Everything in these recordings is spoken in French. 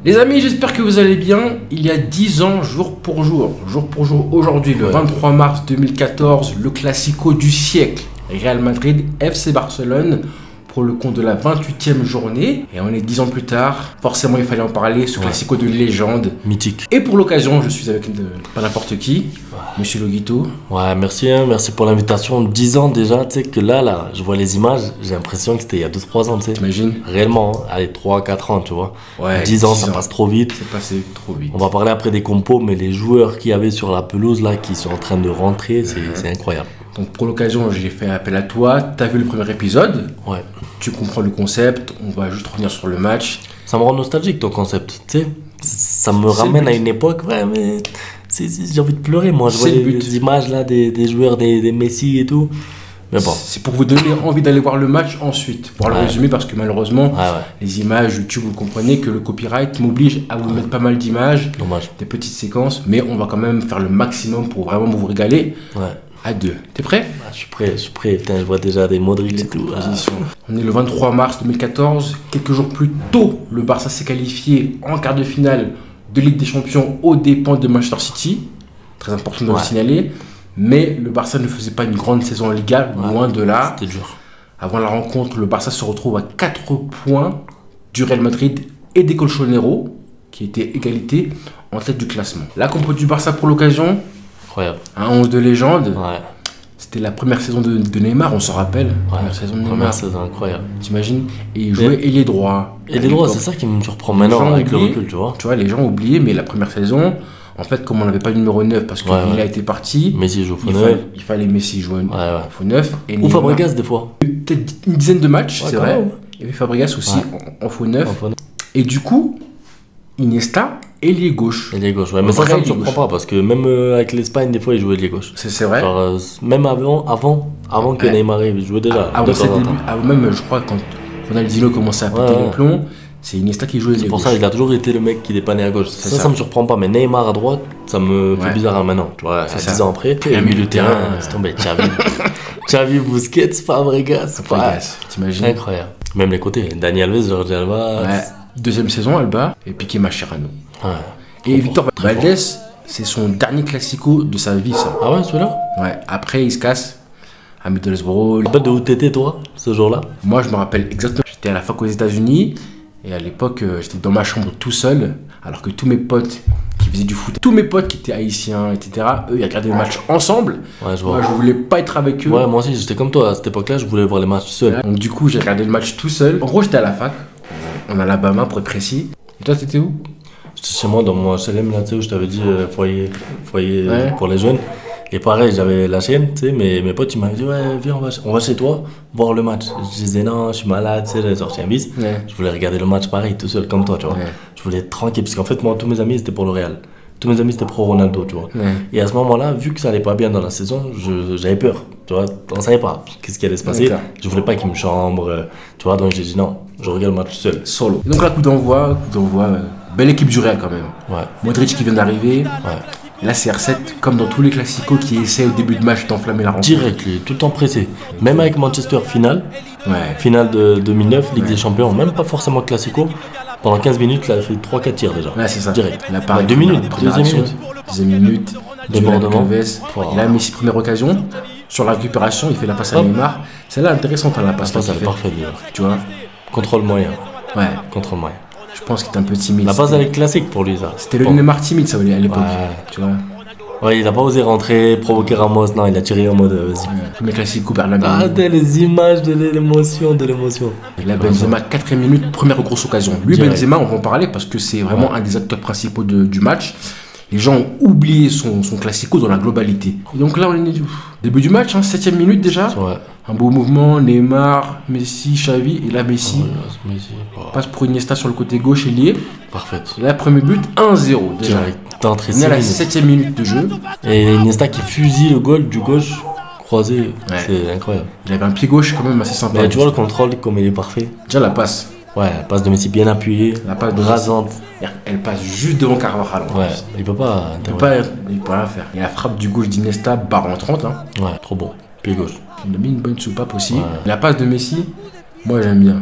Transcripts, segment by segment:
Les amis, j'espère que vous allez bien. Il y a 10 ans, jour pour jour, aujourd'hui, le 23 mars 2014, le classico du siècle. Real Madrid, FC Barcelone, pour le compte de la 28e journée. Et on est 10 ans plus tard. Forcément, il fallait en parler, ce classico de légende. Mythique. Et pour l'occasion, je suis avec pas n'importe qui, Monsieur Loguito. Ouais, merci, merci pour l'invitation. 10 ans déjà, tu sais que là, je vois les images, j'ai l'impression que c'était il y a 2-3 ans, tu sais. T'imagines? Réellement, hein. Allez, 3-4 ans, tu vois. Ouais, 10 ans, ça passe trop vite. C'est passé trop vite. On va parler après des compos, mais les joueurs qu'il y avait sur la pelouse, là, qui sont en train de rentrer, c'est incroyable. Donc pour l'occasion, j'ai fait appel à toi. T'as vu le premier épisode? Ouais. Tu comprends le concept. On va juste revenir sur le match. Ça me rend nostalgique ton concept, tu sais. Ça me ramène à une époque, ouais, mais j'ai envie de pleurer, moi. Je vois les images là des joueurs, des Messi et tout. Mais bon. C'est pour vous donner envie d'aller voir le match ensuite. Pour le résumer, parce que malheureusement, les images YouTube, vous comprenez que le copyright m'oblige à vous mettre pas mal d'images, des petites séquences, mais on va quand même faire le maximum pour vraiment vous régaler. Ouais. À deux. T'es prêt? Je suis prêt. Putain, je vois déjà des Modric et tout. On est le 23 mars 2014. Quelques jours plus tôt, le Barça s'est qualifié en quart de finale de Ligue des Champions aux dépens de Manchester City. Très important de le signaler. Mais le Barça ne faisait pas une grande saison en Liga, loin de là. C'était dur. Avant la rencontre, le Barça se retrouve à 4 points du Real Madrid et des Colchoneros, qui étaient égalité en tête du classement. La compo du Barça pour l'occasion. Incroyable. Un 11 de légende. Ouais. C'était la première saison de Neymar, on s'en rappelle. Première saison de Neymar. Première saison, incroyable. T'imagines? Et il jouait ailier droit. Ailier droit, c'est ça qui me surprend maintenant avec le recul, tu vois. Tu vois, les gens ont oublié, mais la première saison, en fait, comme on n'avait pas de numéro 9 parce qu'il a été parti, Messi joue faux 9. Il fallait Messi jouer faux 9. Et ou Fabregas des fois. Peut-être une dizaine de matchs, c'est vrai. Il y avait Fabregas aussi en faux 9. Et du coup, Iniesta, ailier gauche. Ailier gauche, ouais. Mais ça me surprend pas parce que même avec l'Espagne, des fois, il jouait ailier gauche. C'est vrai. Genre, même avant que Neymar il jouait déjà. Avant ses débuts, même, je crois, quand Ronaldinho commençait à péter les plombs, c'est Iniesta qui jouait ailier gauche. C'est pour ça qu'il a toujours été le mec qui dépannait à gauche. Ça me surprend pas. Mais Neymar à droite, ça me fait bizarre maintenant. Tu vois, 10 ans après, il a mis le terrain. C'est tombé. Xavi, Busquets, Fabregas. T'imagines? Incroyable. Même les côtés. Dani Alves, Jordi Alba. Deuxième saison, Alba, et Piqué Mascherano. Et Victor Valdés, c'est son dernier classico de sa vie, ça. Ah ouais, celui-là? Ouais, après il se casse à Middlesbrough. Tu te rappelles de où t'étais, toi, ce jour-là? Moi, je me rappelle exactement. J'étais à la fac aux États-Unis, et à l'époque, j'étais dans ma chambre tout seul, alors que tous mes potes qui faisaient du foot, tous mes potes qui étaient haïtiens, etc., eux, ils regardaient le match ensemble. Ouais, je vois. Moi, je voulais pas être avec eux. Ouais, moi aussi, j'étais comme toi. À cette époque-là, je voulais voir les matchs seul. Donc, du coup, j'ai regardé le match tout seul. En gros, j'étais à la fac, en Alabama, pour être précis. Et toi, t'étais où? J'étais chez moi, dans mon HLM, là, tu sais, où je t'avais dit foyer pour les jeunes. Et pareil, j'avais la chaîne, tu sais, mais mes potes, ils m'avaient dit, ouais, viens, on va chez toi, voir le match. Je disais, non, je suis malade, tu sais, j'avais sorti un bis. Je voulais regarder le match pareil, tout seul, comme toi, tu vois. Je voulais être tranquille, parce qu'en fait, moi, tous mes amis, c'était pour le Real. Tous mes amis, c'était pro Ronaldo, tu vois. Et à ce moment-là, vu que ça allait pas bien dans la saison, j'avais peur, tu vois. On savait pas qu'est-ce qui allait se passer. Je voulais pas qu'ils me chambrent, tu vois. Donc j'ai dit non, je regarde le match seul. Solo. Donc là, coup d'envoi, belle équipe du Real quand même. Modric qui vient d'arriver. Et là, CR7, comme dans tous les classicos qui essaient au début de match d'enflammer la rencontre. Direct, lui, tout le temps pressé. Même avec Manchester finale de 2009, Ligue des Champions, même pas forcément classico. Pendant 15 minutes, il a fait 3-4 tirs déjà. Ouais, c'est ça. Direct. Il a parlé 2 minutes, deuxième minute. Débordement. Il a mis ses premières occasions. Sur la récupération, il fait la passe à Neymar. Celle-là intéressante, la passe. Elle est parfaite, tu vois. Contrôle moyen. Ouais. Contrôle moyen. Je pense qu'il était un peu timide. La passe, elle est classique pour lui, ça. C'était le Neymar timide, ça, à l'époque. Tu vois. Ouais, il a pas osé rentrer, provoquer Ramos. Non, il a tiré en mode vas-y. Premier classico, Bernabéu. Ah, les images de l'émotion, Et là, Benzema, 4ème minute, première grosse occasion. Lui, Benzema, on va en parler parce que c'est vraiment un des acteurs principaux du match. Les gens ont oublié son classico dans la globalité. Et donc là, on est début du match, 7ème minute déjà. Un beau mouvement, Neymar, Messi, Xavi. Et là, Messi passe pour Iniesta sur le côté gauche ailier. Parfaite. Et là, premier but, 1-0 déjà. On est à la 7ème minute de jeu. Et Iniesta qui fusille le goal du gauche croisé, c'est incroyable. Il avait un pied gauche quand même assez sympa. Mais tu vois le contrôle comme il est parfait. Déjà la passe. Ouais, la passe de Messi bien appuyée, la passe rasante. Elle passe juste devant Carvajal. Ouais, il peut pas. Il peut rien faire. Et la frappe du gauche d'Iniesta, barre en 30. Hein. Ouais, trop bon. Pied gauche. Il a mis une bonne soupape aussi. La passe de Messi, moi j'aime bien.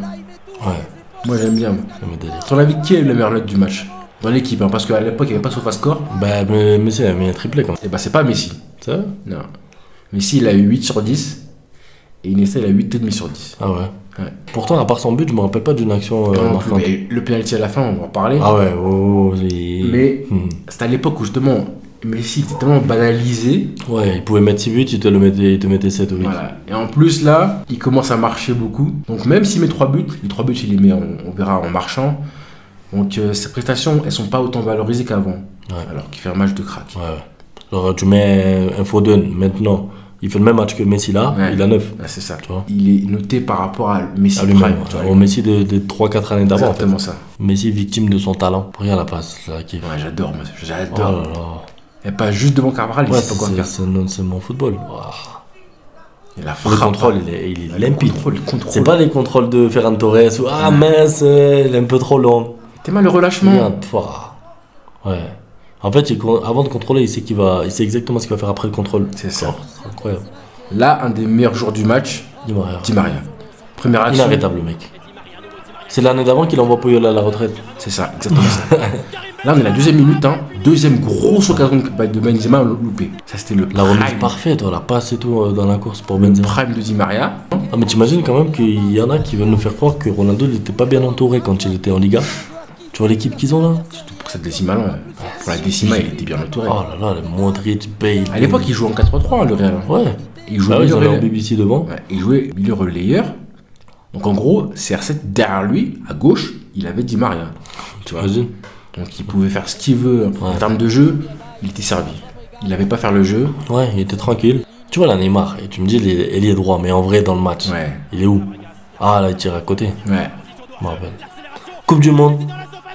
Ouais. Moi, j'aime bien. J'aime délire. Ton avis, qui est le meilleur note du match dans l'équipe, hein, parce qu'à l'époque, il n'y avait pas SofaScore. Bah, Messi a mis un triplé quand même. Et bah, c'est pas Messi. C'est vrai? Non. Messi, il a eu 8 sur 10. Et Iniesta, il a 8,5 sur 10. Ah ouais. Ouais. Pourtant, à part son but, je me rappelle pas d'une action Non, marquante. mais le penalty à la fin, on va en parler. Ah ouais, Mais c'était à l'époque où justement Messi était tellement banalisé. Ouais, il pouvait mettre 6 buts, il te mettait 7 ou 8. Voilà. Et en plus là, il commence à marcher beaucoup. Donc même s'il met 3 buts, les 3 buts il les met, on verra, en marchant. Donc ses prestations, elles sont pas autant valorisées qu'avant. Ouais. Alors qu'il fait un match de crack. Ouais. Genre, tu mets un Foden maintenant, il fait le même match que Messi là, Ouais. il a 9. Ouais, c'est ça. Tu vois. Il est noté par rapport à Messi À lui-même, Prime, tu vois. au Messi de 3-4 années d'avant. En fait. Exactement ça. Messi victime de son talent. Regarde la passe, là, qui. Ouais, j'adore, moi. Oh J'adore. là là. Et pas juste devant Carvajal, il Ouais, sait pas quoi faire. c'est mon football. Wow. Et la Le frappe, contrôle, il est le limpide. contrôle. C'est pas les contrôles de Ferran Torres où ah mince, elle est un peu trop longue. T'es mal le relâchement. Regarde, pouah. Ouais. En fait, avant de contrôler, il sait exactement ce qu'il va faire après le contrôle. C'est ça. Oh, c'est incroyable. Là, un des meilleurs joueurs du match, Di Maria. Di Maria. Première action. Inarrêtable, le mec. C'est l'année d'avant qu'il envoie Puyol à la retraite. C'est ça, exactement ça. Là, on est à la deuxième minute. Hein. Deuxième grosse occasion de Benzema loupé. Ça, c'était le La remise prime, parfaite, la passe et tout dans la course pour le Benzema. prime de Di Maria. Ah, mais t'imagines quand même qu'il y en a qui veulent nous faire croire que Ronaldo n'était pas bien entouré quand il était en Liga. Tu vois l'équipe qu'ils ont là? Surtout pour cette décimale. Pour la décimale, il était bien entouré. Oh là là, le Modric, Bale. À l'époque, il jouait en 4-3-3, hein, le Real. Ouais. Il jouait Bah ouais, ils milieu avaient leur relayeur. BBC devant. Ouais, il jouait milieu relayeur. Donc en gros, CR7 derrière lui, à gauche, il avait Di Maria. Tu vois. T'imagines? Donc il pouvait faire ce qu'il veut en Ouais. termes de jeu. Il était servi. Il n'avait pas à faire le jeu. Ouais, il était tranquille. Tu vois, là, Neymar, et tu me dis, il est droit, mais en vrai, dans le match, Ouais. il est où? Ah, là, il tire à côté. Ouais. Je me rappelle. Coupe du Monde,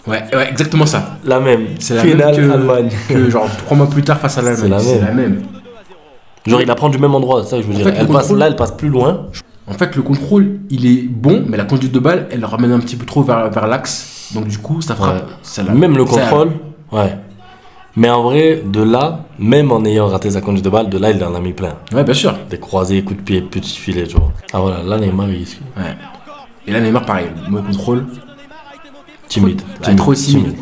Ouais, exactement ça. la même. C'est la Finale même Allemagne. que genre 3 mois plus tard face à l'Allemagne. C'est la C'est la même. Genre, il la prend du même endroit, c'est ça que je veux En dire. fait, le contrôle- Là, elle passe plus loin. En fait, le contrôle, il est bon, mais la conduite de balle, elle ramène un petit peu trop vers l'axe. Donc du coup, ça frappe. Ouais. Ça la- Même le ça- contrôle, ouais. Mais en vrai, de là, même en ayant raté sa conduite de balle, de là, il en a mis plein. Ouais, bien sûr. Des croisés, coups de pied, petits filets, tu vois. Ah voilà, là, Neymar, il est Ouais. Et là, Neymar, pareil, mauvais contrôle. timide. Ouais, trop timide.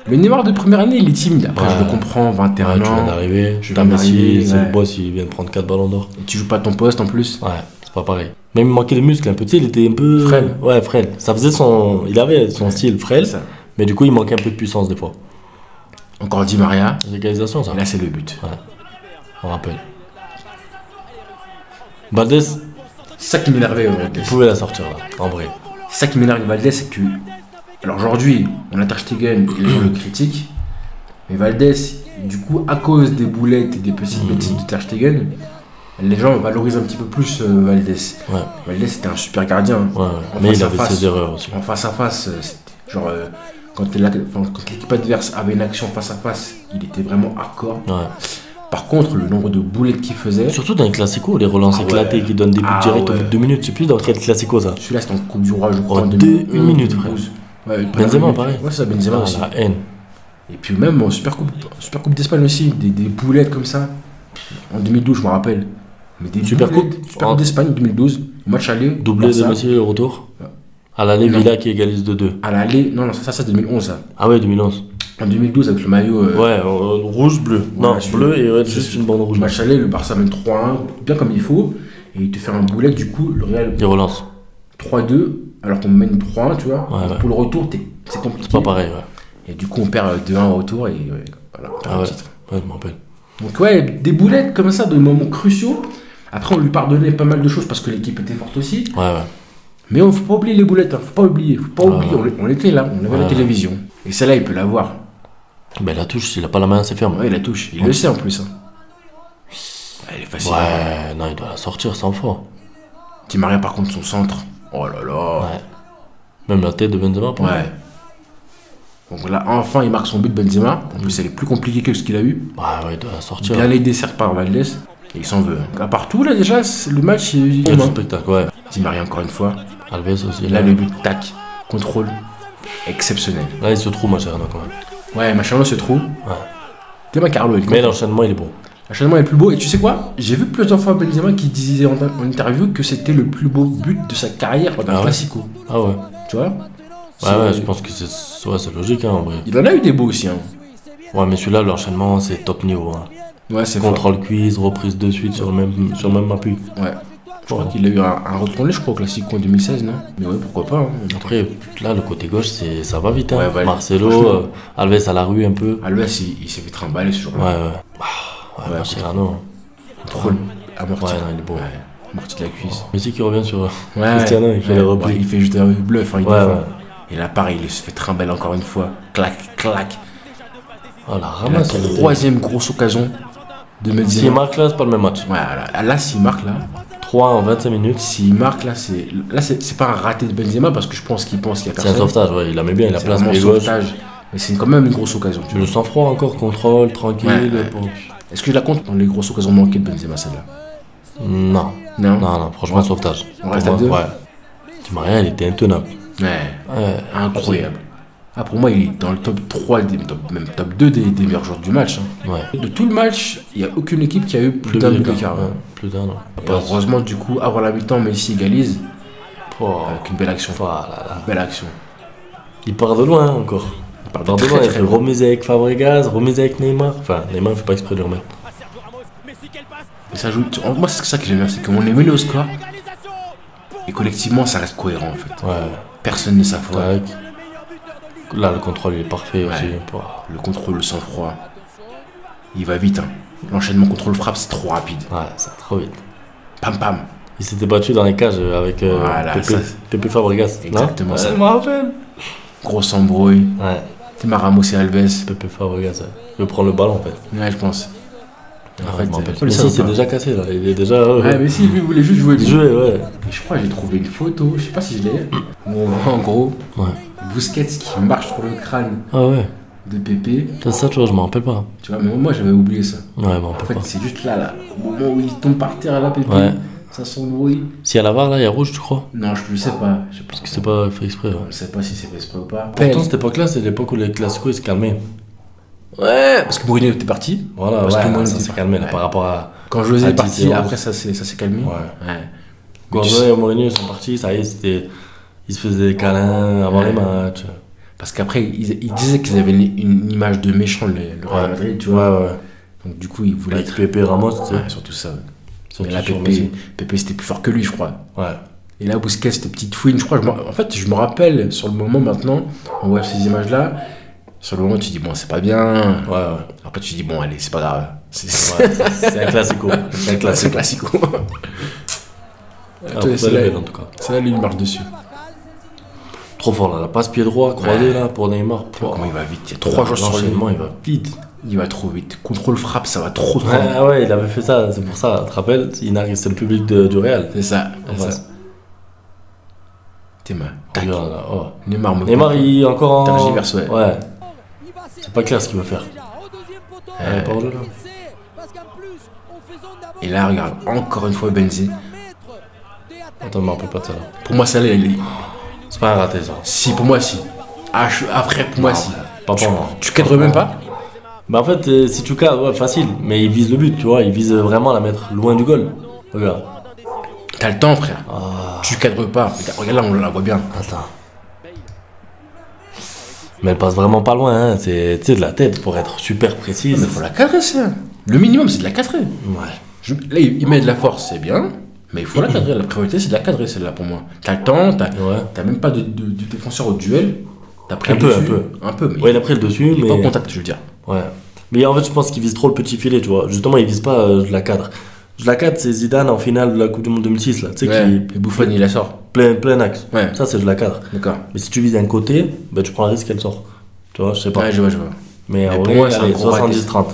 Le Neymar de première année, il est timide. Après, Ouais. je le comprends, 21 Ouais, tu viens ans. d'arriver, Je t'as viens Messi, d'arriver, c'est ouais. le boss, il vient de prendre 4 ballons d'or. Et tu joues pas ton poste en plus. Ouais, c'est pas pareil. Même il manquait de muscles un peu, tu sais, il était un peu. Frêle. Ouais, frêle. Ça faisait son. Il avait son style frêle, C'est ça. mais du coup, il manquait un peu de puissance des fois. Encore Di Maria. L'égalisation, ça. Et là, c'est le but. On rappelle. Valdés, C'est ça qui m'énervait, Valdés. il pouvait la sortir là, en vrai. C'est ça qui m'énerve avec Valdés, c'est que. Alors aujourd'hui, on a Ter Stegen et les gens le critiquent. Mais Valdés, du coup, à cause des boulettes et des petites bêtises de Ter Stegen, les gens valorisent un petit peu plus Valdés. Ouais, Valdés, c'était un super gardien. ouais, ouais. En Mais face il à avait face. ses erreurs aussi. En face à face, c'était genre. Quand l'équipe adverse avait une action face à face, il était vraiment hardcore. Ouais. Par contre, le nombre de boulettes qu'il faisait, Surtout dans les classicos, les relances Ah ouais. éclatées qui donnent des buts Ah directs au ouais. bout de 2 minutes. Je sais plus dans quel classico ça. celui-là c'était en Coupe du Roi, je crois, Oh, en une 2011, minute, 2012. Ouais, Benzema, première pareil. minute. Ouais, c'est ça, Benzema Ah, aussi. la haine. Et puis même en Super Coupe d'Espagne aussi, des boulettes comme ça. En 2012, je me rappelle. Mais des Super boulettes. Coupe Super Coupe d'Espagne 2012, match aller. Doublé de Barça. Messi le retour. Ouais. À l'aller, Non. Villa qui égalise de 2. À l'aller, non, ça c'est 2011 ça. Ah ouais, 2011. En 2012 avec le maillot. Ouais, rouge-bleu. Non, celui- bleu et ouais, c'est- juste une bande rouge. Match aller, le Barça mène 3-1, bien comme il faut. Et il te fait un boulet, du coup, le Real Il relance. 3-2, alors qu'on mène 3-1, tu vois. Ouais, ouais. Pour le retour, c'est compliqué. C'est pas pareil, ouais. Et du coup, on perd 2-1 au retour et voilà, on perd Ah le ouais, titre. ouais, je me rappelle. Donc ouais, des boulettes comme ça, de moments cruciaux. Après, on lui pardonnait pas mal de choses parce que l'équipe était forte aussi. Ouais, ouais. Mais il faut pas oublier les boulettes, hein. Faut pas oublier. Ouais. On était là, on avait la Ouais. télévision. Et celle-là, il peut l'avoir. Ben la touche, il a pas la main assez ferme. Ouais, il la touche. Il le sait en plus. Hein. Ouais, elle est facile. Ouais, non, il doit la sortir 100 fois. Di Maria, par contre, son centre. Oh là là. Ouais. Même la tête de Benzema, pour moi. Ouais. Donc là, enfin, il marque son but, Benzema. En plus, elle est plus compliquée que ce qu'il a eu. Ouais, il doit la sortir. Bien aidé, certes, par Valdés. Et il s'en veut. À part tout, là, déjà, le match, il Il y a du spectacle, ouais. Di Maria, encore une fois. Alves aussi. Et là, le but, tac, contrôle, exceptionnel. Là, il se trouve, Mascherano, quand même. Ouais, Machado, c'est trop. Ouais. Théma Carlo, il est Mais l'enchaînement, il est bon. L'enchaînement est le plus beau. Et tu sais quoi? J'ai vu plusieurs fois Benzema qui disait en interview que c'était le plus beau but de sa carrière pendant Ah un ouais. Classico. Ah ouais. Tu vois? Ouais, je pense que c'est logique, hein, en vrai. Il en a eu des beaux aussi. Hein. Ouais, mais celui-là, l'enchaînement, c'est top niveau. Hein. Ouais, c'est contrôle cuisse, reprise de suite sur le même appui. Ouais. Je crois qu'il a eu un retourné, je crois, au Classico en 2016, non? Mais ouais, pourquoi pas. Hein. Après, là, le côté gauche, ça va vite. Hein. Ouais, Marcelo, Alves à la rue un peu. Alves, il s'est fait trimballer ce jour-là. Ouais, Mascherano. Contrôle amorti. Ouais, non, il est beau. Ouais. Amorti de la cuisse. Messi qui revient sur Cristiano, il fait le repli. Il fait juste un bluff. Hein, ouais. Et là, pareil, il se fait trimballer encore une fois. Clac, clac. Oh, la ramasse. La troisième grosse occasion de Benzema. S'il marque là, c'est pas le même match. Ouais, là s'il marque là. 3 en 25 minutes. S'il marque là, c'est pas un raté de Benzema parce que je pense qu'il pense qu'il y a personne. C'est un sauvetage, ouais, il la met bien, il a place pour sauvetage. Mais c'est quand même une grosse occasion. Le sang-froid encore, contrôle, tranquille. Ouais. Est-ce que je la compte dans les grosses occasions manquées de Benzema celle-là? Non, franchement, sauvetage. On reste à 2. Ouais. Di Maria, il était intenable. Ouais. Incroyable. Ah, pour moi, il est dans le top 3, même top 2 des meilleurs joueurs du match. Hein. Ouais. De tout le match, il n'y a aucune équipe qui a eu plus d'un but d'écart. Plus d'un, non. Heureusement, du coup, avant la mi-temps, Messi égalise. Avec une belle action. Une belle action. Il part de loin encore. Il part de loin. Il fait remise avec Fabregas, remise avec Neymar. Enfin, Neymar ne fait pas exprès de le remettre. Et ça joue. Moi, c'est ça que j'aime bien, c'est qu'on est mené au score. Et collectivement, ça reste cohérent en fait. Ouais. Personne ne s'affole. Là, le contrôle il est parfait aussi. Le contrôle, le sang-froid. Il va vite. Hein. L'enchaînement contrôle-frappe, c'est trop rapide. Ouais, c'est trop vite. Pam pam. Il s'était battu dans les cages avec Pepe Fabregas. Exactement ça. Je me rappelle. Grosse embrouille. Ouais. Théma Ramos et Alves. Pepe Fabregas, il veut prendre le ballon en fait. Ouais, je pense. En fait, Messi c'est déjà cassé là. Il est déjà. Ouais, mais si, lui il voulait juste jouer. Ouais. Et je crois que j'ai trouvé une photo, je sais pas si je l'ai. En gros, Busquets qui marche sur le crâne de Pepe. Ça, tu vois, je m'en rappelle pas. Tu vois, mais moi j'avais oublié ça. Ouais, en fait, c'est juste là, au moment où il tombe par terre là, Pepe. Ça s'embrouille. Si à la VAR là, il y a rouge, tu crois? Non, je sais pas. Parce que c'est pas fait exprès. Ouais. Je sais pas si c'est fait exprès ou pas. Pourtant, cette époque-là, c'est l'époque où les classicos ils se calmaient. Ouais, parce que Mourinho était parti. Voilà, parce que Mourinho s'est calmé là, par rapport à. Quand José est parti, après ça s'est calmé. Ouais. Quand José et Mourinho sont partis, ça y est, ils se faisaient des câlins avant les matchs. Parce qu'après, ils disaient qu'ils avaient une image de méchant, le Real Madrid, tu vois. Ouais. Donc du coup, ils voulaient. Avec Pepe Ramos, tu sais. Surtout ça. Surtout mais là, Pepe c'était plus fort que lui, je crois. Ouais. Et là, Busquets, cette petite fouine, je crois. En fait, je me rappelle sur le moment maintenant, on voit ces images-là. Sur le moment, tu dis, bon, c'est pas bien. Ouais. Après, tu dis, bon, allez, c'est pas grave. C'est un classico. C'est un classico. C'est là, en tout cas. C'est là, lui, il marche dessus. Trop fort, là. La passe pied droit, croisé, là, pour Neymar. Comment il va vite. Il y a 3 joueurs sur l'enchaînement, il va vite. Il va trop vite. Contrôle frappe, ça va trop vite. Ouais, il avait fait ça. C'est pour ça. Tu te rappelles, c'est le public du Real. C'est ça. Théma. Neymar, il est encore en. Tergiverse, ouais. C'est pas clair ce qu'il veut faire. Et là, regarde, encore une fois Benzé. Attends, je me rappelle pas de ça là. Pour moi, celle-là, c'est pas un raté ça. Si, pour moi, si. Après, pour moi, si. Pas pour moi. Tu cadres même pas? Bah en fait, si tu cadres, facile. Mais il vise le but, tu vois. Il vise vraiment à la mettre loin du goal. Regarde. T'as le temps, frère. Tu cadres pas. Regarde là, on la voit bien. Attends. Mais elle passe vraiment pas loin, hein. C'est de la tête pour être super précise. Mais faut la cadrer, ça. Le minimum, c'est de la cadrer. Ouais. Là, il met de la force, c'est bien. Mais il faut la cadrer. La priorité, c'est de la cadrer, celle-là, pour moi. T'as le temps, t'as même pas de défenseur au duel. T'as pris un peu. Mais ouais, il a pris le dessus, mais. Pas en contact, je veux dire. Ouais. Mais en fait, je pense qu'il vise trop le petit filet, tu vois. Justement, il vise pas je la cadre. Je la cadre, c'est Zidane en finale de la Coupe du Monde 2006, là. Tu sais, et Buffon, il la sort. Plein axe. Ouais. Ça, c'est de la cadre. D'accord. Mais si tu vises d'un côté, bah, tu prends le risque qu'elle sort. Tu vois, je sais pas. Ouais, je vois. Mais pour moi, c'est 70-30.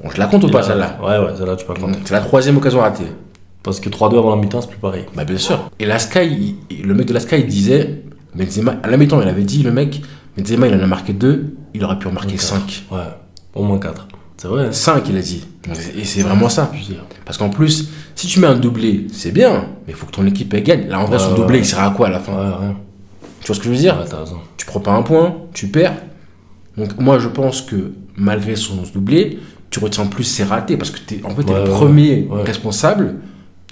Bon, je la compte ou pas, celle-là? Ouais, celle-là, tu peux la compter. C'est la 3e occasion ratée. Parce que 3-2 avant la mi-temps, c'est plus pareil. Bah, bien sûr. Et la Sky, le mec de la Sky, il disait, Benzema, à la mi-temps, il avait dit, le mec, Benzema, il en a marqué 2, il aurait pu en marquer 5. Ouais, au moins 4. C'est vrai. 5, il a dit. Et c'est vraiment ça. Parce qu'en plus, si tu mets un doublé, c'est bien, mais il faut que ton équipe elle gagne. Là, en vrai, son doublé, il sert à quoi à la fin? Rien. Tu vois ce que je veux dire? Ouais, t'as raison. Tu prends pas un point, tu perds. Donc, moi, je pense que malgré son doublé, tu retiens plus ses ratés parce que t'es le premier responsable.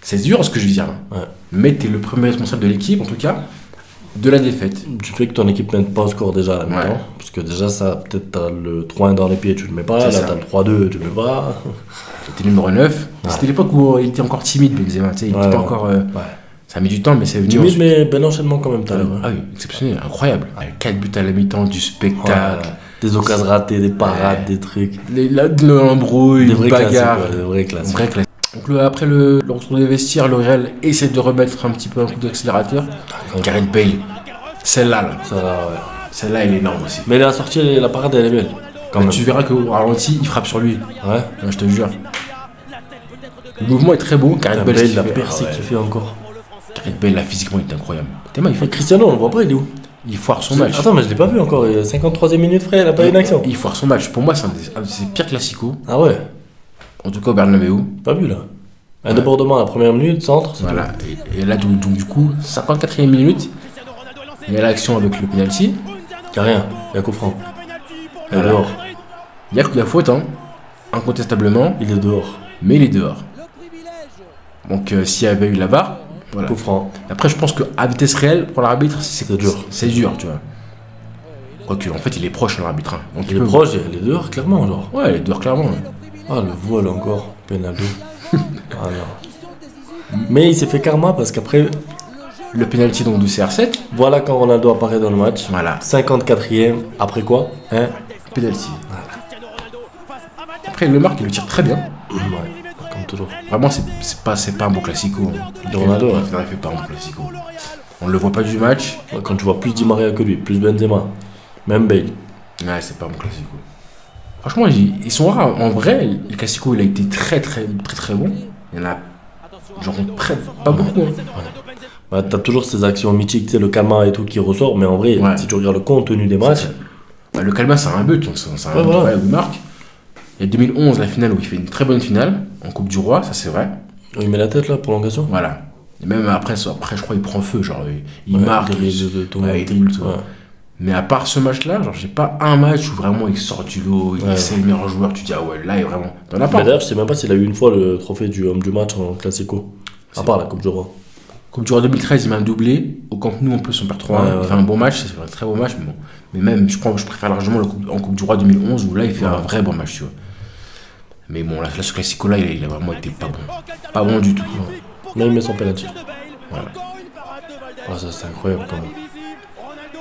C'est dur ce que je veux dire. Ouais. Mais t'es le premier responsable de l'équipe, en tout cas. de la défaite. Du fait que ton équipe mène pas au score déjà à la mi-temps. Ouais. Parce que déjà, ça, peut-être t'as le 3-1 dans les pieds, tu le mets pas. C'est Là, ça. t'as le 3-2, tu le mets pas. C'était numéro 9. Ouais. C'était l'époque où il était encore timide, Benzema. Tu sais, il Ouais, était pas ouais. encore. Ouais. Ça a mis du temps, mais c'est venu. Timide, ensuite. mais bel enchaînement quand même, tout à l'heure. Ah oui, exceptionnel, incroyable. Avec 4 buts à la mi-temps, du spectacle, Des occasions ratées, des parades, des trucs. de l'embrouille, Des une vrais bagarre. classiques, ouais, des vrais classiques. Vrai classique. Donc après le retour des vestiaires, le Real essaie de remettre un petit peu un coup d'accélérateur. Gareth Bale, celle-là, là. Ça, ouais. Celle-là, elle est énorme aussi. Mais la sortie, la parade, elle est belle. Quand Mais même. tu verras qu'au ralenti, il frappe sur lui. Ouais. Ouais, je te jure. Le mouvement est très beau. Gareth Bale, La percée qu'il fait encore. Gareth Bale, là, physiquement, il est incroyable. Tellement il Et fait. Cristiano, on le voit pas, il est où? Il foire son match. Attends, mais je l'ai pas vu encore. 53e minute, frère, il a pas eu une action. Il foire son match. Pour moi, c'est un de ses pires classicos. Ah ouais, En tout cas, au Bernabeu. pas vu là. Un débordement à la première minute, centre. c'est Voilà. Et là, donc, du coup, 54e minute, il y a l'action avec le penalty. tout. Y a rien, y a coup franc. Il est Voilà. dehors. Il y a que la faute, hein, incontestablement, Il est dehors. mais il est dehors. Donc, s'il y avait eu la VAR, voilà. Coup franc. Après, je pense qu'à vitesse réelle, pour l'arbitre, C'est dur. C'est dur, tu vois. Quoique, en fait, il est proche, l'arbitre. Hein. Donc, Il est peut- proche, il est dehors, clairement, genre. Ouais, il est dehors, clairement. Ah, le vol encore, Penaldo. Ah non. Mais il s'est fait karma parce qu'après, Le penalty donc de CR7, voilà quand Ronaldo apparaît dans le match. voilà, 54e, après quoi? Hein? penalty. Après, le marque, il le tire très bien. Ouais, comme toujours. Vraiment, c'est pas un bon classico. Hein. De Ronaldo, ouais. Il fait pas un bon classico. On le voit pas du match. Ouais, quand tu vois plus Di Maria que lui, plus Benzema, même Bale. Ouais, c'est pas un bon classico. Franchement, ils sont rares. En vrai, le classico, il a été très bon. Il y en a, genre, pas beaucoup. Hein. Bah, t'as toujours ces actions mythiques, tu sais, le Kama et tout qui ressort, mais en vrai, Ouais. si tu regardes le contenu des matchs, Bah, le Calma, c'est un but. Donc c'est un Ouais, but voilà. où il marque. Il y a 2011, la finale, où il fait une très bonne finale. En Coupe du Roi, ça c'est vrai. il met la tête là, prolongation. Voilà. Et même après, je crois, il prend feu. Genre, il Ouais, marque. tout le Ouais, monde. il dribble tout. Ouais. Mais à part ce match-là, genre, j'ai pas un match où vraiment il sort du lot, Ouais. c'est le meilleur joueur. Tu dis, ah ouais, là, il est vraiment. T'en as pas. Mais d'ailleurs, je sais même pas s'il a eu une fois le trophée du homme du match en Classico. À part la Coupe du Roi. Coupe du Roi 2013, il met un doublé. Au Camp Nou, en plus, on perd 3-1. Ouais, Il ouais. fait un bon match, c'est un très beau match. Mais bon. Mais même, je préfère largement en Coupe du Roi 2011, où là, il fait un vrai bon match, tu vois. Mais bon, là ce classico-là, il a vraiment été pas bon. Pas bon du tout. Là, il met son penalty. Voilà. Ah, ça, c'est incroyable quand même.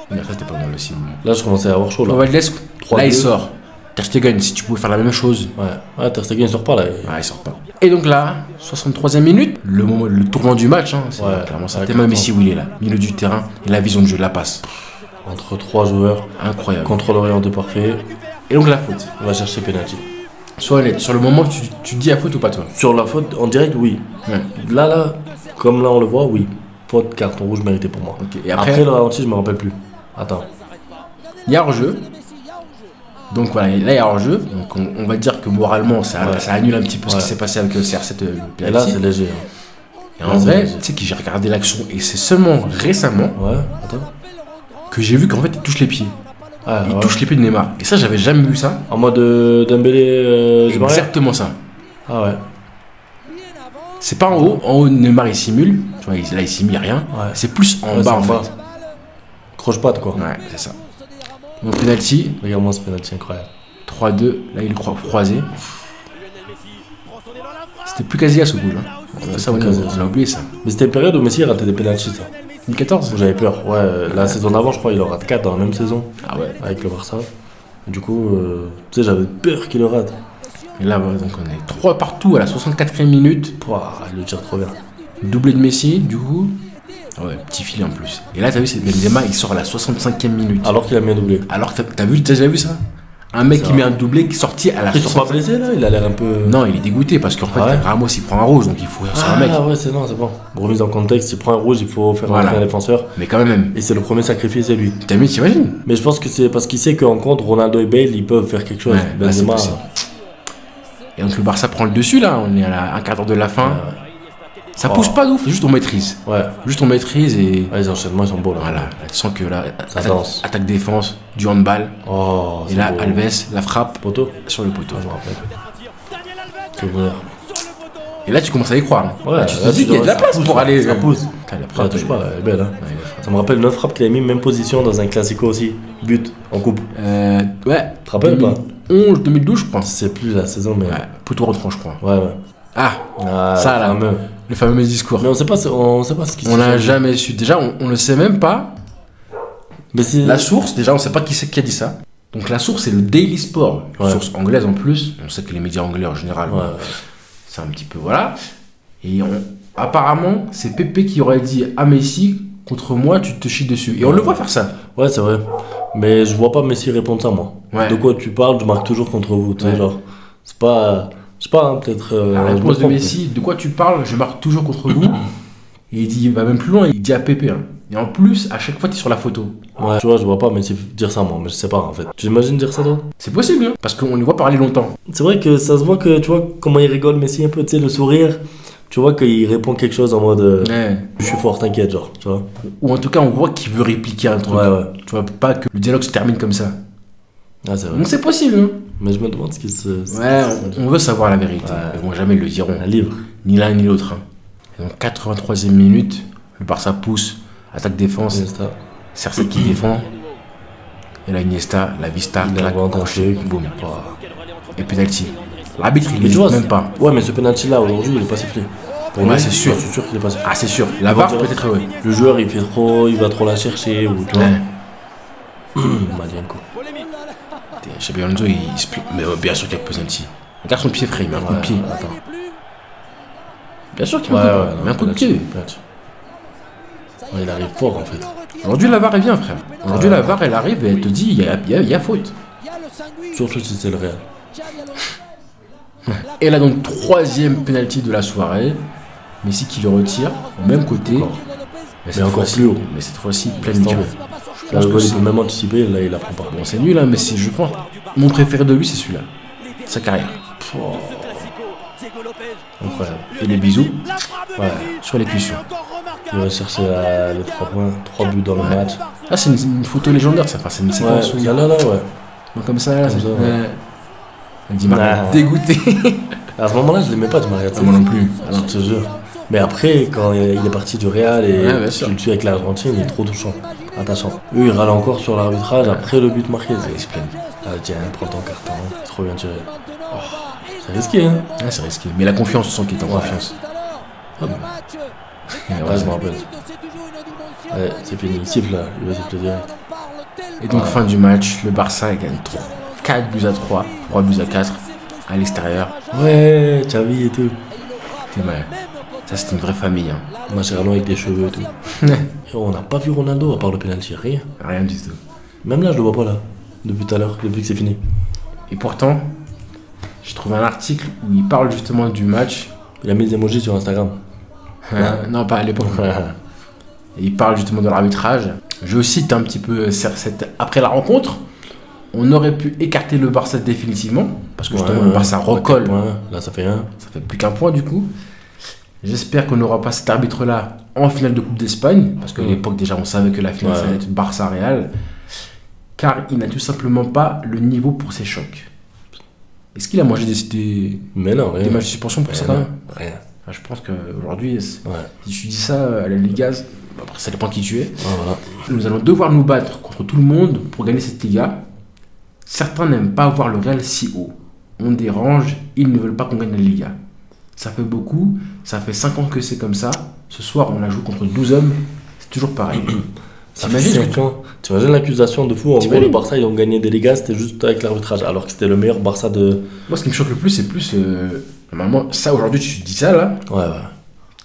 Mais ça, c'était pas mal aussi. Là, je commençais à avoir chaud là. Valdez, là, 3-2. il sort. Ter Stegen, si tu pouvais faire la même chose. Ouais, Ter Stegen, il sort pas là. Il sort pas. Et donc là, 63e minute, le tournant du match, hein, c'est Ouais, clairement ça. ouais, Tellement clairement. Messi où il est là, milieu du terrain, et la vision de jeu, la passe. Entre trois joueurs, Incroyable. contrôle orienté parfait, Et donc la faute. on va chercher penalty. Sois honnête, sur le moment, tu dis à faute ou pas toi? Sur la faute, en direct, oui. Ouais. Là, comme là on le voit, oui. Faute, carton rouge mérité pour moi. Ok. Et Après, après, le ralenti, je me rappelle plus. Attends. il y a hors-jeu. Donc voilà, là il y a hors-jeu. Donc on va dire que moralement, ça Ouais. annule un petit peu ce Ouais. qui s'est passé avec le CR7. Le Et là, penalty. c'est léger. Hein. Et en là, c'est vrai, léger. tu sais que j'ai regardé l'action et c'est seulement récemment Ouais, attends. que j'ai vu qu'en fait il touche les pieds. Ah, Il ouais. touche les pieds de Neymar. Et ça, j'avais jamais vu ça. En mode Dembélé, Di Maria. Exactement ça. Ah ouais. C'est pas en haut. En haut, Neymar il simule. Tu vois, là il simule rien. Ouais. C'est plus en Ouais, bas c'est en en bas. fait. Croche-patte quoi. Ouais, c'est ça. Donc penalty, Regarde-moi ce penalty incroyable. 3-2. Là il croisé. C'était plus Casillas au goal. Hein. Ça, plus Casillas. on a oublié ça. Mais c'était une période où Messi ratait des penalties, ça. 2014. Où j'avais peur. Ouais, la saison d'avant, je crois, il en rate 4 dans la même saison. Ah ouais. Avec le Barça. Du coup, tu sais, j'avais peur qu'il le rate. Et là, ouais, donc on est 3 partout à la 64e minute. Pouah, il le tire trop bien. Doublé de Messi, du coup. Ah ouais, petit filet en plus. Et là, t'as vu, c'est Benzema, il sort à la 65e minute. Alors qu'il a mis un doublé. Alors que t'as déjà vu ça? Un mec C'est qui vrai. met un doublé qui est sorti à la Ils sont pas 65e. blessés là. Il a l'air un peu. Non, il est dégoûté parce qu'en fait, Ah ouais Ramos il prend un rouge donc il faut sur un Ah mec. ouais, c'est bon. Remise en contexte, il prend un rouge, il faut faire Voilà. rentrer un défenseur. Mais quand même, Et c'est le premier sacrifice, c'est lui. t'as mis, t'imagines? Mais je pense que c'est parce qu'il sait qu'en contre, Ronaldo et Bale, ils peuvent faire quelque chose. Ouais, là, c'est Benzema. possible. Et donc le Barça prend le dessus là, on est à un quart d'heure de la fin. Ça Oh. pousse pas d'ouf, juste on maîtrise. Ouais. Juste on maîtrise et Ouais, les enchaînements, ils sont beaux là. voilà, là, tu sens que là, Ça danse. attaque-défense, du handball. Oh, Et c'est là, beau. Alves, la frappe Poteau. sur le poteau. Ah, je me rappelle. Souvenir. Et là, tu commences à y croire. Ouais, là, tu te dis qu'il y a de la place pour aller. Ça pousse. La Ça touche pas, elle est belle. Hein. Ouais, ça me rappelle une autre frappe qu'il avait mis même position dans un classico aussi. But en coupe. Ouais. Tu te rappelles pas 2011, 2012, je pense. C'est plus la saison, mais. Ouais, poteau rentrant, je crois. Ouais. Ça là, le fameux discours. Mais on sait pas ce qui On n'a jamais su. Déjà, on ne sait même pas. Mais la source, déjà, on ne sait pas qui a dit ça. Donc la source, c'est le Daily Sport. Source anglaise en plus. On sait que les médias anglais en général, c'est un petit peu. Voilà. Et apparemment, c'est Pepe qui aurait dit à Messi, contre moi, tu te chies dessus. Et on le voit faire ça. Ouais, c'est vrai. Mais je vois pas Messi répondre ça, moi. Ouais. De quoi tu parles, je marque toujours contre vous. Tu sais, genre. C'est pas. Je sais pas, hein, peut-être. La réponse de Messi, de quoi tu parles, je marque toujours contre vous. Et il va même plus loin, il dit à Pepe. Hein. Et en plus, à chaque fois, tu es sur la photo. Ouais, tu vois, je vois pas Messi dire ça, moi, mais je sais pas en fait. Tu imagines dire ça, toi? C'est possible, hein, parce qu'on les voit parler longtemps. C'est vrai que ça se voit que, tu vois, comment il rigole, Messi, un peu, tu sais, le sourire. Tu vois qu'il répond quelque chose en mode je suis fort, t'inquiète, genre, tu vois. Ou en tout cas, on voit qu'il veut répliquer un truc. Ouais. Tu vois, pas que le dialogue se termine comme ça. Ah, c'est vrai. Donc c'est possible, hein. Mais je me demande ce qui se. On veut savoir la vérité. Ils vont jamais le diront. Un livre. Ni l'un ni l'autre. Hein. Donc, 83e minute, le Barça pousse, attaque-défense. Cercet qui défend. Et là, Iniesta, la Vista, claque, crochet, boum. Et penalty. L'arbitre, il ne même pas. Ouais, mais ce penalty là, aujourd'hui, il est pas sifflé. Pour moi, c'est sûr. Je suis sûr qu'il est pas sifflé. Ah, c'est sûr. La VAR, peut-être, oui. Le joueur, il va trop la chercher. Ou, tu vois. Malienko. Xabi Alonso, il se plie. Mais bien sûr qu'il y a penalty. Regarde son pied frais, il met un coup de pied. Attends. Bien sûr qu'il met un coup de pied. Il arrive fort en fait. Aujourd'hui, la VAR, elle vient, frère. Aujourd'hui, la VAR, elle arrive et elle te dit il y a faute. Surtout si c'est le Real. Et là, donc, troisième penalty de la soirée. Messi qui le retire, au même côté. Mais encore plus haut. Mais cette fois-ci, pleine cœur. Là, il peut même anticiper, là, il apprend pas. Bon, c'est nul, hein, mais je pense. Mon préféré de lui, c'est celui-là. Sa carrière. Incroyable. Et les bisous. Sur les cuissons. Il va chercher les 3 points, 3 buts dans le match. Ah, c'est une photo légendaire, ça. Enfin, c'est une séquence. Là, comme ça, là. Elle dit Maria dégoûté. À ce moment-là, je l'aimais pas, Di Maria. Moi non plus. Alors, je te jure. Mais après, quand il est parti du Real et tu le tues avec l'Argentine, il est trop touchant, attachant. Eux, ils râlent encore sur l'arbitrage après le but marqué. Ils se plaignent. Ah, tiens, prends ton carton, trop bien tiré. C'est risqué, hein. Ouais, c'est risqué. Mais la confiance, on sent qu'il est en confiance. Je me rappelle. C'est fini, il siffle là, il va siffler direct. Et donc, fin du match, le Barça gagne 4 buts à 3, 3 buts à 4 à l'extérieur. Ouais, Xavi et tout. Ça, c'est une vraie famille. Hein. Mascherano avec des cheveux et tout. Et on n'a pas vu Ronaldo à part le penalty, rien. Rien du tout. Même là, je le vois pas là, depuis tout à l'heure, depuis que c'est fini. Et pourtant, j'ai trouvé un article où il parle justement du match. Il a mis des emojis sur Instagram. Non, pas à l'époque. Et il parle justement de l'arbitrage. Je cite un petit peu après la rencontre. On aurait pu écarter le Barça définitivement. Parce que justement, le Barça recolle. Là, ça fait un. Ça fait plus qu'un point du coup. J'espère qu'on n'aura pas cet arbitre-là en finale de Coupe d'Espagne. Parce qu'à l'époque, déjà, on savait que la finale, ça allait être Barça-Real. Car il n'a tout simplement pas le niveau pour ses chocs. Est-ce qu'il a mangé des matchs de suspension pour ça quand même? Rien. Je pense qu'aujourd'hui, si tu dis ça à la Liga, après ça dépend qui tu es. Nous allons devoir nous battre contre tout le monde pour gagner cette Liga. Certains n'aiment pas voir le Real si haut. On dérange, ils ne veulent pas qu'on gagne la Liga. Ça fait beaucoup, ça fait 5 ans que c'est comme ça. Ce soir, on a joué contre 12 hommes, c'est toujours pareil. T'imagines l'accusation de fou? En gros, le Barça, ils ont gagné des Ligas, c'était juste avec l'arbitrage, alors que c'était le meilleur Barça de. Moi, ce qui me choque le plus, c'est plus. Normalement, ça aujourd'hui, tu dis ça là.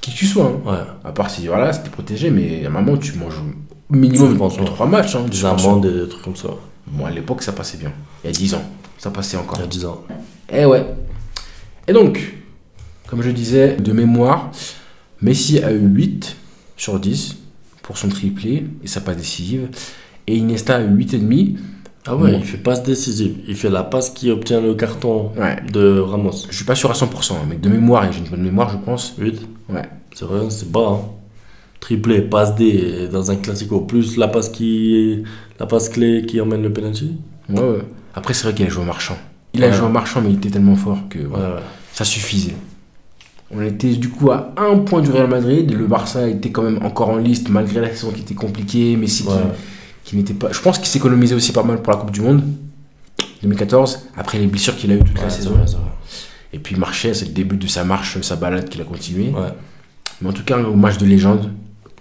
Qui que tu sois. Hein. À part si voilà, c'était protégé, mais à un moment, tu manges au minimum 3 matchs. Hein, des amendes, des trucs comme ça. Bon, à l'époque, ça passait bien. Il y a 10 ans, ça passait encore. Il y a 10 ans. Et donc, comme je disais, de mémoire, Messi a eu 8 sur 10 pour son triplé et sa passe décisive. Et Iniesta a eu 8,5. Ah ouais, il fait passe décisive. Il fait la passe qui obtient le carton de Ramos. Je suis pas sûr à 100%, mais de mémoire, j'ai une bonne mémoire, je pense. 8. C'est vrai, c'est bas. Hein. Triplé, passe D dans un classico, plus la passe clé qui emmène le penalty. Après, c'est vrai qu'il a joué au marchand. Il a joué au marchand, mais il était tellement fort que ça suffisait. On était du coup à 1 point du Real Madrid. Le Barça était quand même encore en liste malgré la saison qui était compliquée. Messi qui n'était pas. Je pense qu'il s'est économisé aussi pas mal pour la Coupe du Monde 2014. Après les blessures qu'il a eu toute la saison. C'est vrai. Et puis il marchait, c'est le début de sa marche, sa balade qu'il a continué. Ouais. Mais en tout cas, un match de légende.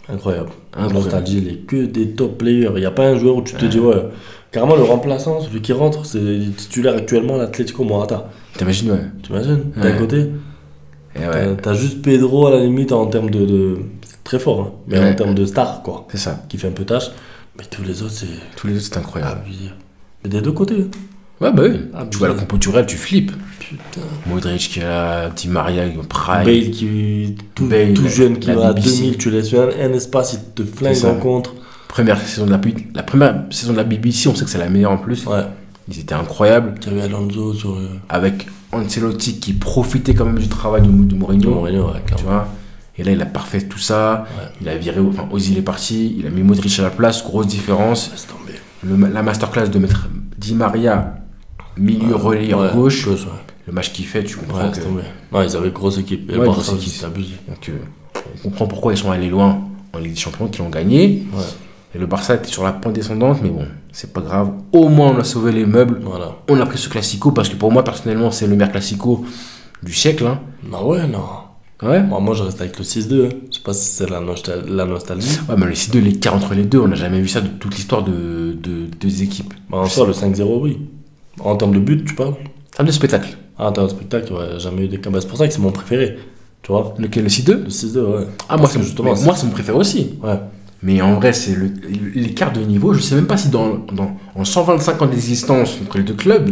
Incroyable. Nostalgie, il est que des top players. Il n'y a pas un joueur où tu te dis, ouais, carrément le remplaçant, celui qui rentre, c'est le titulaire actuellement, l'Atlético Morata. T'imagines, ouais. T'imagines d'un côté. Et ouais. T'as juste Pedro à la limite en termes de... C'est très fort, hein, mais en termes de star, quoi. C'est ça. Qui fait un peu tâche. Mais tous les autres, c'est incroyable. Mais des deux côtés. Ouais, bah oui. Tu vois la compo du Real, tu flippes. Putain. Modric qui a Di Maria, Prime. Bale qui tout jeune qui va à 2000, tu laisses un espace, il te flingue en contre. Première saison de la première saison de la BBC, on sait que c'est la meilleure en plus. Ouais. Ils étaient incroyables. Tu avais Alonso sur avec Ancelotti qui profitait quand même du travail de Mourinho. Mourinho, ouais, tu vois. Et là, il a parfait tout ça. Ouais. Il a viré, Ozil est parti. Il a mis Modric à la place. Grosse différence. Laisse tomber. La masterclass de mettre Di Maria milieu relayeur gauche. Le match qu'il fait, tu comprends que... Non, ils avaient une grosse équipe. Et Barça qui s'est abusé. Donc, on comprend pourquoi ils sont allés loin en Ligue des Champions, qu'ils l'ont gagné. Ouais. Et le Barça était sur la pente descendante, mais bon, c'est pas grave. Au moins, on a sauvé les meubles. Voilà. On a pris ce classico, parce que pour moi, personnellement, c'est le meilleur classico du siècle. Hein. Non, ouais, non. Ouais. Moi, je reste avec le 6-2. Je sais pas si c'est la nostalgie. Ouais, mais le 6-2, l'écart entre les deux, on n'a jamais vu ça de toute l'histoire des équipes. Bah, en soi, le 5-0, oui. En termes de but, tu parles? En termes de spectacle. Ah, en termes de spectacle, ouais, jamais eu des cas. Bah, c'est pour ça que c'est mon préféré. Tu vois? Lequel, le 6-2? Le 6-2, ouais. Ah, moi, c'est mon préféré aussi. Ouais. Mais en vrai, c'est l'écart de niveau. Je sais même pas si en 125 ans d'existence entre les deux clubs,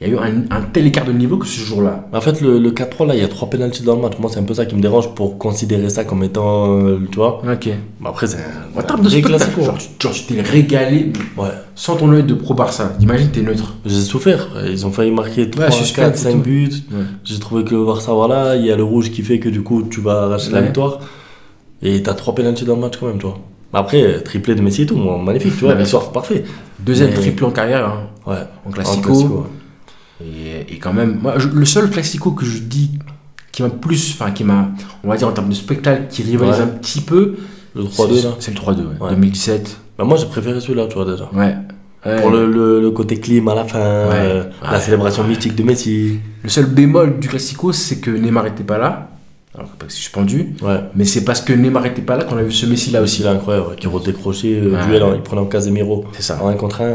il y a eu un tel écart de niveau que ce jour-là. En fait, le 4-3, là, il y a 3 pénaltys dans le match. Moi, c'est un peu ça qui me dérange pour considérer ça comme étant, tu vois. Ok. Après, c'est en termes de spectacle, genre, tu t'es régalé sans ton œil de pro Barça. Imagine, t'es neutre. J'ai souffert. Ils ont failli marquer 3, 4, 5 buts. Ouais. J'ai trouvé que le Barça, voilà, il y a le rouge qui fait que du coup, tu vas arracher la victoire. Et t'as 3 pénaltys dans le match quand même, toi. Après, triplé de Messi et tout, magnifique, tu vois, victoire, parfait. Deuxième triplé en carrière, hein, en classico. Et quand même, moi, le seul classico que je dis qui m'a plus, on va dire en termes de spectacle, qui rivalise un petit peu, le 3-2 là. C'est le 3-2, 2017. Bah, moi j'ai préféré celui-là, tu vois, déjà. Ouais. Pour le côté clim à la fin, la célébration mythique de Messi. Le seul bémol du classico, c'est que Neymar n'était pas là. Alors que c'est suspendu, mais c'est parce que Neymar était pas là qu'on a vu ce Messi là aussi. Il est incroyable, qui redécrochait duel, il prenait en Casemiro. C'est ça. En 1 contre 1.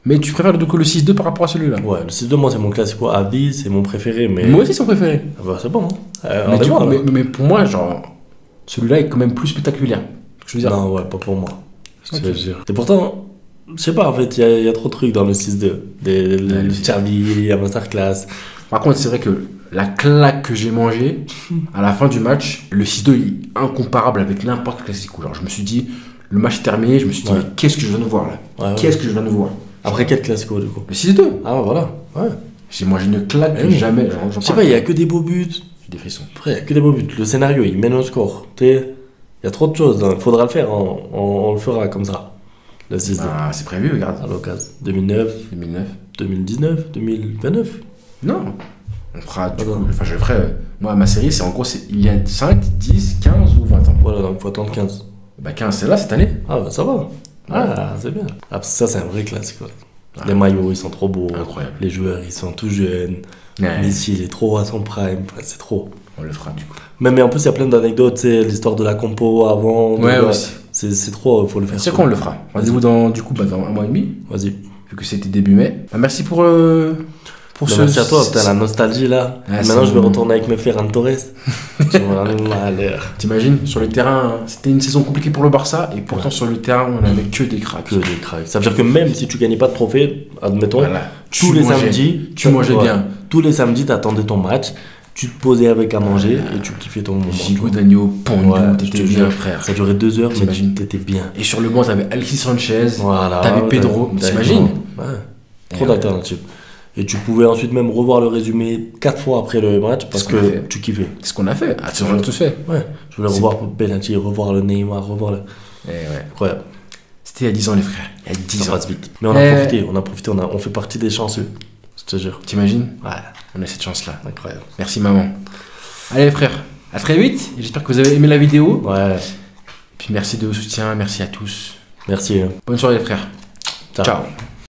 Mais tu préfères le 6-2 par rapport à celui-là? Ouais, le 6-2, moi c'est mon classico à vie, c'est mon préféré. Mais... Moi aussi c'est mon préféré. Ah bah, c'est bon. Hein. Mais pour moi, genre, celui-là est quand même plus spectaculaire. Je veux dire. Non, ouais, pas pour moi. Et pourtant, je sais pas, en fait, il y a trop de trucs dans le 6-2. Le Xavi, la masterclass. Par contre, c'est vrai que la claque que j'ai mangée à la fin du match, le 6-2 est incomparable avec n'importe quel classico. Genre, je me suis dit, le match est terminé, je me suis dit, mais qu'est-ce que je viens de voir là? Qu'est-ce que je viens de voir? Après quel classico du coup? Le 6-2. Ah voilà. Ouais. J'ai mangé une claque que jamais. Je sais pas, il y a que des beaux buts. J'ai des frissons. Après, il y a que des beaux buts. Le scénario, il mène au score. Il y a trop de choses. Il faudra le faire. On le fera comme ça. Le 6-2. Ah, c'est prévu, regarde. À l'occasion. 2009. 2019. 2029. Non. On fera du coup, je le ferai. Moi, ma série, c'est en gros, il y a 5, 10, 15 ou 20 ans. Voilà, donc il faut attendre 15. Bah 15, c'est là cette année. Ah bah ça va. Ah, c'est bien. Ah, ça, c'est un vrai classique. Les maillots, ils sont trop beaux. Incroyable. Les joueurs, ils sont tout jeunes. Messi, il est trop à son prime. C'est trop. On le fera du coup. Mais en plus, il y a plein d'anecdotes. C'est l'histoire de la compo avant. Aussi. C'est trop, il faut le faire. C'est quand on le fera. Rendez-vous dans un mois et demi. Vas-y. Vu que c'était début mai. Bah, merci pour merci à toi, putain, la nostalgie là. Maintenant, je vais retourner avec mes Ferran Torres. T'imagines, sur le terrain, c'était une saison compliquée pour le Barça, et pourtant sur le terrain, on avait que des cracks. Ça veut dire que même si tu gagnais pas de trophée, admettons, tous les samedis, tu mangeais bien. Tous les samedis, t'attendais ton match, tu te posais avec à manger et tu kiffais ton moment. Gigot d'agneau, Pondo, t'étais bien, frère. Ça durait 2 heures, mais t'étais bien. Et sur le banc, t'avais Alexis Sanchez, t'avais Pedro, t'imagines? Trop d'alternatives. Et tu pouvais ensuite même revoir le résumé 4 fois après le match parce que tu kiffais. C'est ce qu'on a fait. Ah, on l'a tous fait. Ouais. Je voulais revoir Bellanti, revoir le Neymar, revoir le. Incroyable. C'était il y a 10 ans, les frères. Il y a 10 ans. Ça passe vite. Mais on a profité, on fait partie des chanceux. Je te jure. T'imagines? Ouais. On a cette chance-là. Incroyable. Merci, maman. Allez frère, à très vite. J'espère que vous avez aimé la vidéo. Ouais. Et puis merci de vos soutiens, merci à tous. Merci. Bonne soirée frère. Ciao. Ciao.